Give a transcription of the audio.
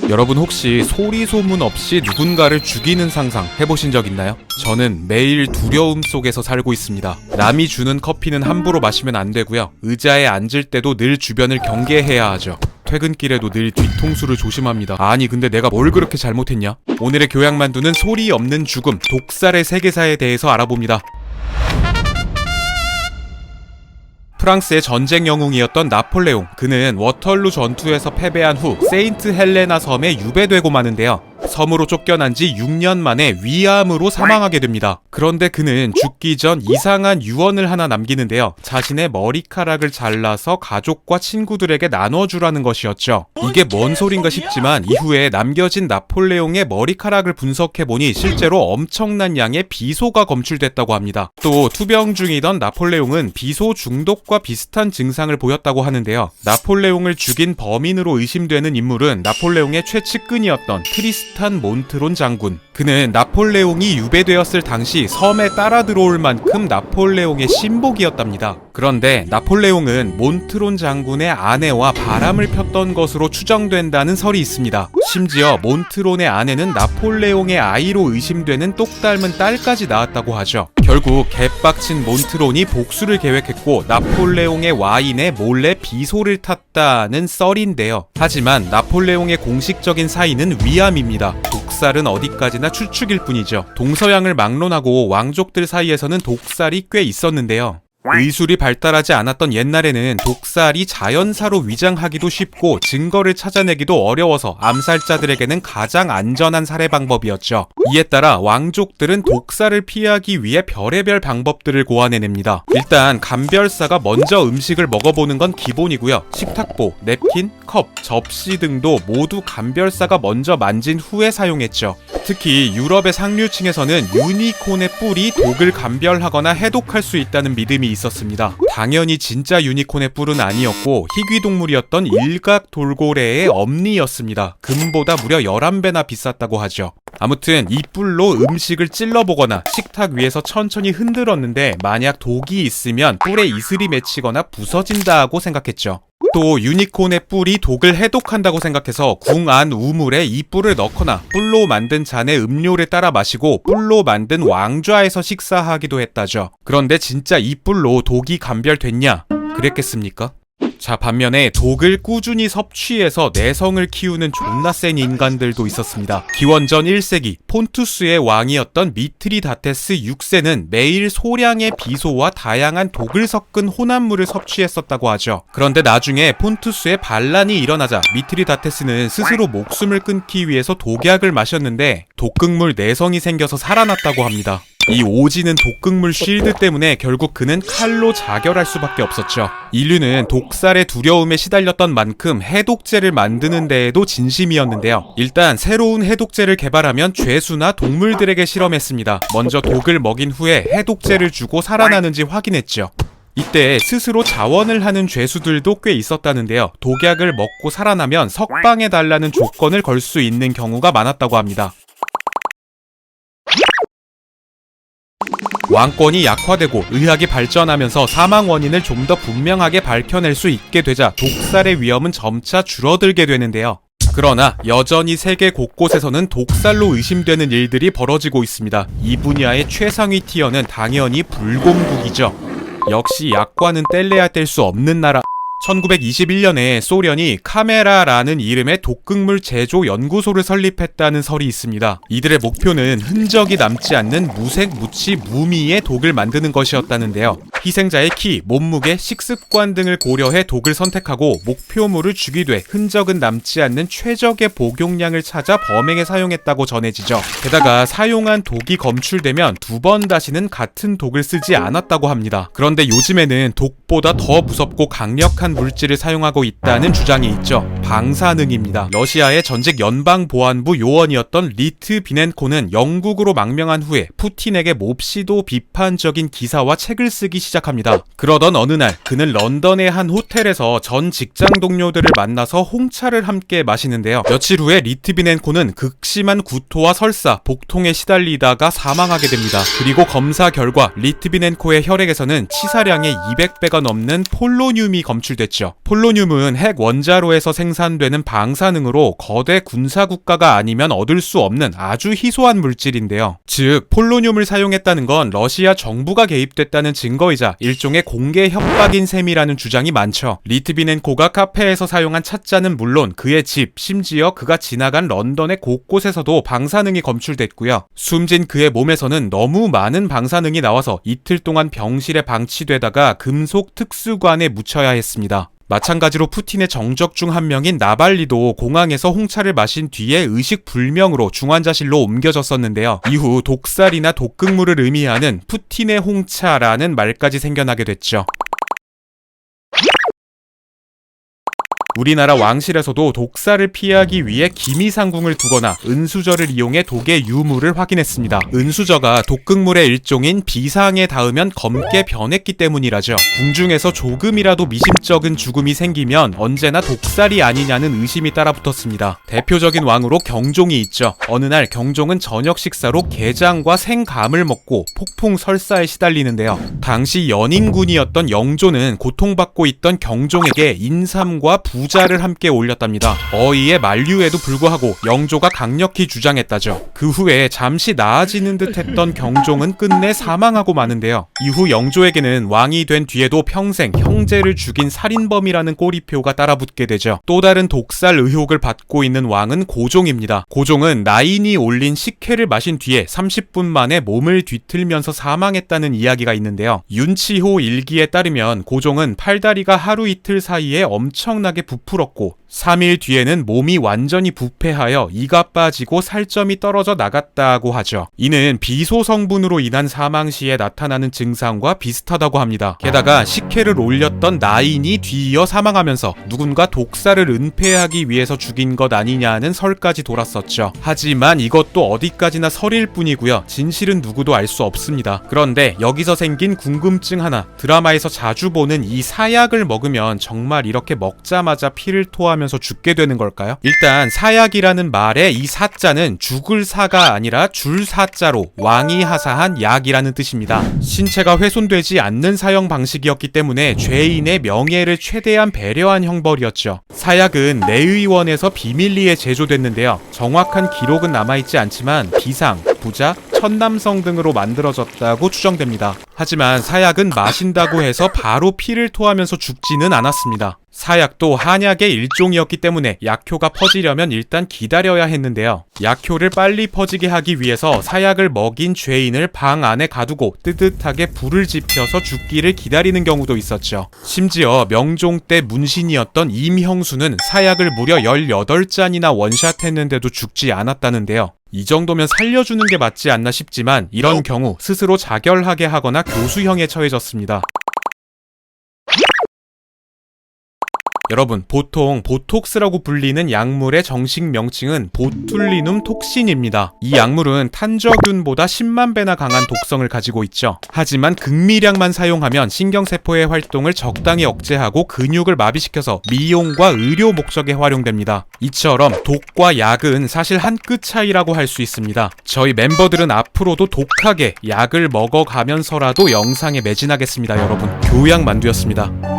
여러분 혹시 소리 소문 없이 누군가를 죽이는 상상 해보신 적 있나요? 저는 매일 두려움 속에서 살고 있습니다. 남이 주는 커피는 함부로 마시면 안 되고요. 의자에 앉을 때도 늘 주변을 경계해야 하죠. 퇴근길에도 늘 뒤통수를 조심합니다. 아니 근데 내가 뭘 그렇게 잘못했냐? 오늘의 교양만두는 소리 없는 죽음, 독살의 세계사에 대해서 알아봅니다. 프랑스의 전쟁 영웅이었던 나폴레옹. 그는 워털루 전투에서 패배한 후 세인트 헬레나 섬에 유배되고 마는데요. 섬으로 쫓겨난 지 6년 만에 위암으로 사망하게 됩니다. 그런데 그는 죽기 전 이상한 유언을 하나 남기는데요. 자신의 머리카락을 잘라서 가족과 친구들에게 나눠주라는 것이었죠. 이게 뭔 소린가 싶지만 이후에 남겨진 나폴레옹의 머리카락을 분석해보니 실제로 엄청난 양의 비소가 검출됐다고 합니다. 또 투병 중이던 나폴레옹은 비소 중독과 비슷한 증상을 보였다고 하는데요. 나폴레옹을 죽인 범인으로 의심되는 인물은 나폴레옹의 최측근이었던 트리스탄 몬트론 장군. 그는 나폴레옹이 유배되었을 당시 섬에 따라 들어올 만큼 나폴레옹의 신복이었답니다. 그런데 나폴레옹은 몬트론 장군의 아내와 바람을 폈던 것으로 추정된다는 설이 있습니다. 심지어 몬트론의 아내는 나폴레옹의 아이로 의심되는 똑 닮은 딸까지 낳았다고 하죠. 결국 개빡친 몬트론이 복수를 계획했고 나폴레옹의 와인에 몰래 비소를 탔다는 썰인데요. 하지만 나폴레옹의 공식적인 사인은 위암입니다. 독살은 어디까지나 추측일 뿐이죠. 동서양을 막론하고 왕족들 사이에서는 독살이 꽤 있었는데요. 의술이 발달하지 않았던 옛날에는 독살이 자연사로 위장하기도 쉽고 증거를 찾아내기도 어려워서 암살자들에게는 가장 안전한 살해 방법이었죠. 이에 따라 왕족들은 독살을 피하기 위해 별의별 방법들을 고안해냅니다. 일단 감별사가 먼저 음식을 먹어보는 건 기본이고요. 식탁보, 냅킨, 컵, 접시 등도 모두 감별사가 먼저 만진 후에 사용했죠. 특히 유럽의 상류층에서는 유니콘의 뿔이 독을 감별하거나 해독할 수 있다는 믿음이 있었습니다. 당연히 진짜 유니콘의 뿔은 아니었고 희귀동물이었던 일각 돌고래의 엄니였습니다. 금보다 무려 11배나 비쌌다고 하죠. 아무튼 이 뿔로 음식을 찔러보거나 식탁 위에서 천천히 흔들었는데 만약 독이 있으면 뿔에 이슬이 맺히거나 부서진다고 생각했죠. 또 유니콘의 뿔이 독을 해독한다고 생각해서 궁 안 우물에 이 뿔을 넣거나 뿔로 만든 잔에 음료를 따라 마시고 뿔로 만든 왕좌에서 식사하기도 했다죠. 그런데 진짜 이 뿔로 독이 감별됐냐? 그랬겠습니까? 자, 반면에 독을 꾸준히 섭취해서 내성을 키우는 존나 센 인간들도 있었습니다. 기원전 1세기 폰투스의 왕이었던 미트리다테스 6세는 매일 소량의 비소와 다양한 독을 섞은 혼합물을 섭취했었다고 하죠. 그런데 나중에 폰투스의 반란이 일어나자 미트리다테스는 스스로 목숨을 끊기 위해서 독약을 마셨는데 독극물 내성이 생겨서 살아났다고 합니다. 이 오지는 독극물 쉴드 때문에 결국 그는 칼로 자결할 수밖에 없었죠. 인류는 독살의 두려움에 시달렸던 만큼 해독제를 만드는 데에도 진심이었는데요. 일단 새로운 해독제를 개발하면 죄수나 동물들에게 실험했습니다. 먼저 독을 먹인 후에 해독제를 주고 살아나는지 확인했죠. 이때 스스로 자원을 하는 죄수들도 꽤 있었다는데요. 독약을 먹고 살아나면 석방해달라는 조건을 걸 수 있는 경우가 많았다고 합니다. 왕권이 약화되고 의학이 발전하면서 사망 원인을 좀 더 분명하게 밝혀낼 수 있게 되자 독살의 위험은 점차 줄어들게 되는데요. 그러나 여전히 세계 곳곳에서는 독살로 의심되는 일들이 벌어지고 있습니다. 이 분야의 최상위 티어는 당연히 불곰국이죠. 역시 약과는 뗄래야 뗄 수 없는 나라. 1921년에 소련이 카메라라는 이름의 독극물 제조 연구소를 설립했다는 설이 있습니다. 이들의 목표는 흔적이 남지 않는 무색, 무치, 무미의 독을 만드는 것이었다는데요. 희생자의 키, 몸무게, 식습관 등을 고려해 독을 선택하고 목표물을 죽이되 흔적은 남지 않는 최적의 복용량을 찾아 범행에 사용했다고 전해지죠. 게다가 사용한 독이 검출되면 2번 다시는 같은 독을 쓰지 않았다고 합니다. 그런데 요즘에는 독보다 더 무섭고 강력한 물질을 사용하고 있다는 주장이 있죠. 방사능입니다. 러시아의 전직 연방보안부 요원이었던 리트비넨코는 영국으로 망명한 후에 푸틴에게 몹시도 비판적인 기사와 책을 쓰기 시작합니다. 그러던 어느 날 그는 런던의 한 호텔에서 전 직장 동료들을 만나서 홍차를 함께 마시는데요. 며칠 후에 리트비넨코는 극심한 구토와 설사, 복통에 시달리다가 사망하게 됩니다. 그리고 검사 결과 리트비넨코의 혈액에서는 치사량의 200배가 넘는 폴로늄이 검출됐습니다. 됐죠. 폴로늄은 핵 원자로에서 생산되는 방사능으로 거대 군사국가가 아니면 얻을 수 없는 아주 희소한 물질인데요. 즉 폴로늄을 사용했다는 건 러시아 정부가 개입됐다는 증거이자 일종의 공개 협박인 셈이라는 주장이 많죠. 리트비넨코가 카페에서 사용한 찻잔은 물론 그의 집, 심지어 그가 지나간 런던의 곳곳에서도 방사능이 검출됐고요. 숨진 그의 몸에서는 너무 많은 방사능이 나와서 이틀 동안 병실에 방치되다가 금속 특수관에 묻혀야 했습니다. 마찬가지로 푸틴의 정적 중 한 명인 나발리도 공항에서 홍차를 마신 뒤에 의식불명으로 중환자실로 옮겨졌었는데요. 이후 독살이나 독극물을 의미하는 푸틴의 홍차라는 말까지 생겨나게 됐죠. 우리나라 왕실에서도 독살을 피하기 위해 기미상궁을 두거나 은수저를 이용해 독의 유무를 확인했습니다. 은수저가 독극물의 일종인 비상에 닿으면 검게 변했기 때문이라죠. 궁중에서 조금이라도 미심쩍은 죽음이 생기면 언제나 독살이 아니냐는 의심이 따라붙었습니다. 대표적인 왕으로 경종이 있죠. 어느 날 경종은 저녁 식사로 게장과 생감을 먹고 폭풍 설사에 시달리는데요. 당시 연인군이었던 영조는 고통받고 있던 경종에게 인삼과 부자를 함께 올렸답니다. 어이의 만류에도 불구하고 영조가 강력히 주장했다죠. 그 후에 잠시 나아지는 듯 했던 경종은 끝내 사망하고 마는데요. 이후 영조에게는 왕이 된 뒤에도 평생 형제를 죽인 살인범이라는 꼬리표가 따라붙게 되죠. 또 다른 독살 의혹을 받고 있는 왕은 고종입니다. 고종은 나인이 올린 식혜를 마신 뒤에 30분 만에 몸을 뒤틀면서 사망했다는 이야기가 있는데요. 윤치호 일기에 따르면 고종은 팔다리가 하루 이틀 사이에 엄청나게 부풀었고 3일 뒤에는 몸이 완전히 부패하여 이가 빠지고 살점이 떨어져 나갔다고 하죠. 이는 비소 성분으로 인한 사망 시에 나타나는 증상과 비슷하다고 합니다. 게다가 식혜를 올렸던 나인이 뒤이어 사망하면서 누군가 독살을 은폐하기 위해서 죽인 것 아니냐는 설까지 돌았었죠. 하지만 이것도 어디까지나 설일 뿐이고요. 진실은 누구도 알 수 없습니다. 그런데 여기서 생긴 궁금증 하나, 드라마에서 자주 보는 이 사약을 먹으면 정말 이렇게 먹자마자 피를 토하면서 죽게 되는 걸까요? 일단 사약이라는 말의 이 사자는 죽을 사가 아니라 줄 사자로 왕이 하사한 약이라는 뜻입니다. 신체가 훼손되지 않는 사형 방식이었기 때문에 죄인의 명예를 최대한 배려한 형벌이었죠. 사약은 내의원에서 비밀리에 제조됐는데요. 정확한 기록은 남아있지 않지만 비상, 부자, 천남성 등으로 만들어졌다고 추정됩니다. 하지만 사약은 마신다고 해서 바로 피를 토하면서 죽지는 않았습니다. 사약도 한약의 일종이었기 때문에 약효가 퍼지려면 일단 기다려야 했는데요. 약효를 빨리 퍼지게 하기 위해서 사약을 먹인 죄인을 방 안에 가두고 뜨뜻하게 불을 지펴서 죽기를 기다리는 경우도 있었죠. 심지어 명종 때 문신이었던 임형수는 사약을 무려 18잔이나 원샷했는데도 죽지 않았다는데요. 이 정도면 살려주는 게 맞지 않나 싶지만 이런 경우 스스로 자결하게 하거나 교수형에 처해졌습니다. 여러분, 보통 보톡스라고 불리는 약물의 정식 명칭은 보툴리눔 톡신입니다. 이 약물은 탄저균보다 10만 배나 강한 독성을 가지고 있죠. 하지만 극미량만 사용하면 신경세포의 활동을 적당히 억제하고 근육을 마비시켜서 미용과 의료 목적에 활용됩니다. 이처럼 독과 약은 사실 한 끗 차이라고 할 수 있습니다. 저희 멤버들은 앞으로도 독하게 약을 먹어가면서라도 영상에 매진하겠습니다. 여러분, 교양만두였습니다.